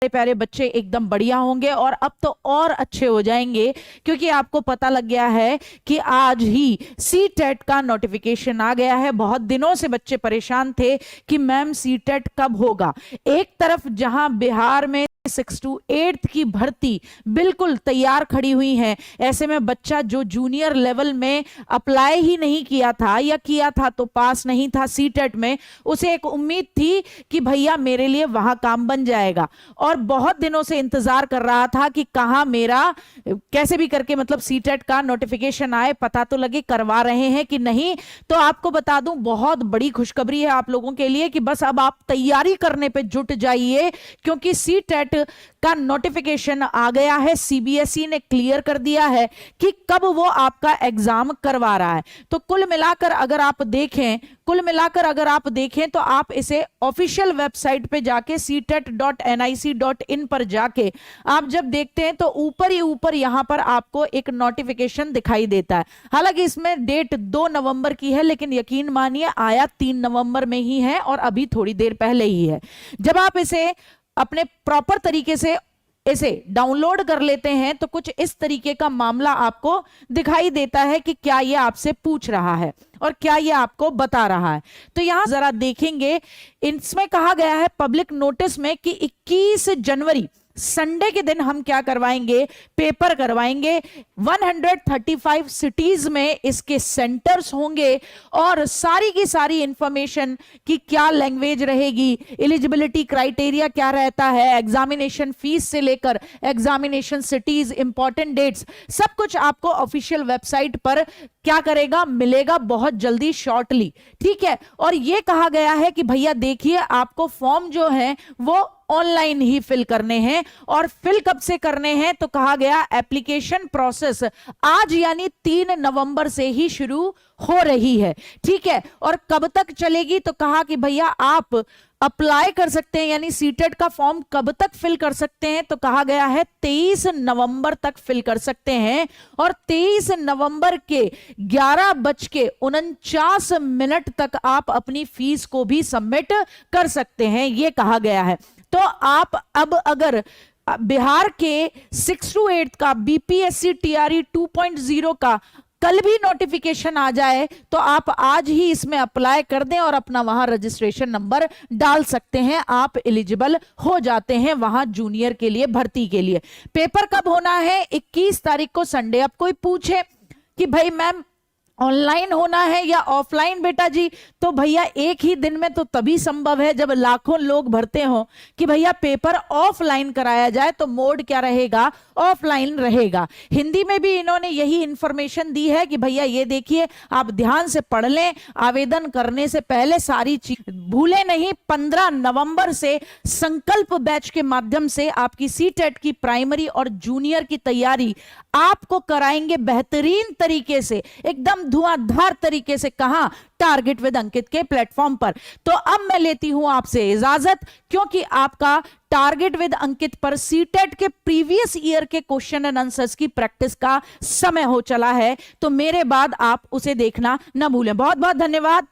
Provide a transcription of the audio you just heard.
प्यारे प्यारे बच्चे एकदम बढ़िया होंगे और अब तो और अच्छे हो जाएंगे, क्योंकि आपको पता लग गया है कि आज ही सीटेट का नोटिफिकेशन आ गया है। बहुत दिनों से बच्चे परेशान थे कि मैम सीटेट कब होगा। एक तरफ जहां बिहार में 6 to 8 की भर्ती बिल्कुल तैयार खड़ी हुई है, ऐसे में बच्चा जो जूनियर लेवल में अप्लाई ही नहीं किया था या किया था तो पास नहीं था सीटेट में, उसे एक उम्मीद थी कि भैया मेरे लिए वहां काम बन जाएगा, और बहुत दिनों से इंतजार कर रहा था कि कहां मेरा कैसे भी करके मतलब सीटेट का नोटिफिकेशन आए, पता तो लगे करवा रहे हैं कि नहीं। तो आपको बता दूं बहुत बड़ी खुशखबरी है आप लोगों के लिए कि बस अब आप तैयारी करने पे जुट जाइए, क्योंकि सीटेट का नोटिफिकेशन आ गया है। सीबीएसई ने क्लियर कर दिया है कि कब वो आपका एग्जाम करवा रहा है। तो कुल मिलाकर अगर आप देखें तो आप इसे ऑफिशियल वेबसाइट पे जाके ctet.nic.in पर जाके आप जब देखते हैं तो ऊपर ही ऊपर यहां पर आपको एक नोटिफिकेशन दिखाई देता है। हालांकि इसमें डेट 2 नवंबर की है, लेकिन यकीन मानिए आया 3 नवंबर में ही है और अभी थोड़ी देर पहले ही है। जब आप इसे अपने प्रॉपर तरीके से इसे डाउनलोड कर लेते हैं तो कुछ इस तरीके का मामला आपको दिखाई देता है कि क्या ये आपसे पूछ रहा है और क्या ये आपको बता रहा है। तो यहां जरा देखेंगे, इसमें कहा गया है पब्लिक नोटिस में कि 21 जनवरी संडे के दिन हम क्या करवाएंगे, पेपर करवाएंगे। 135 सिटीज में इसके सेंटर्स होंगे और सारी की सारी इंफॉर्मेशन कि क्या लैंग्वेज रहेगी, एलिजिबिलिटी क्राइटेरिया क्या रहता है, एग्जामिनेशन फीस से लेकर एग्जामिनेशन सिटीज, इंपॉर्टेंट डेट्स, सब कुछ आपको ऑफिशियल वेबसाइट पर क्या करेगा, मिलेगा बहुत जल्दी, शॉर्टली। ठीक है। और यह कहा गया है कि भैया देखिए आपको फॉर्म जो है वो ऑनलाइन ही फिल करने हैं, और फिल कब से करने हैं तो कहा गया एप्लीकेशन प्रोसेस आज यानी 3 नवंबर से ही शुरू हो रही है। ठीक है। और कब तक चलेगी तो कहा कि भैया आप अप्लाई कर सकते हैं, यानी सीटेट का फॉर्म कब तक फिल कर सकते हैं तो कहा गया है 23 नवंबर तक फिल कर सकते हैं, और 23 नवंबर के 11:49 तक आप अपनी फीस को भी सबमिट कर सकते हैं, यह कहा गया है। तो आप अब अगर बिहार के 6 to 8 का बीपीएससी टीआरई 2.0 का कल भी नोटिफिकेशन आ जाए तो आप आज ही इसमें अप्लाई कर दें और अपना वहां रजिस्ट्रेशन नंबर डाल सकते हैं, आप एलिजिबल हो जाते हैं वहां जूनियर के लिए भर्ती के लिए। पेपर कब होना है, 21 तारीख को संडे। अब कोई पूछे कि भाई मैम ऑनलाइन होना है या ऑफलाइन, बेटा जी तो भैया एक ही दिन में तो तभी संभव है जब लाखों लोग भरते हो कि भैया पेपर ऑफलाइन कराया जाए, तो मोड क्या रहेगा, ऑफलाइन रहेगा। हिंदी में भी इन्होंने यही इंफॉर्मेशन दी है कि भैया ये देखिए आप ध्यान से पढ़ लें, आवेदन करने से पहले सारी चीज भूले नहीं। 15 नवंबर से संकल्प बैच के माध्यम से आपकी सीटेट की प्राइमरी और जूनियर की तैयारी आपको कराएंगे बेहतरीन तरीके से, एकदम धुआंधार तरीके से। कहां, टारगेट विद अंकित के प्लेटफॉर्म पर। तो अब मैं लेती हूं आपसे इजाजत, क्योंकि आपका टारगेट विद अंकित पर सीटेट के प्रीवियस ईयर के क्वेश्चन एंड आंसर्स की प्रैक्टिस का समय हो चला है, तो मेरे बाद आप उसे देखना न भूलें। बहुत बहुत धन्यवाद।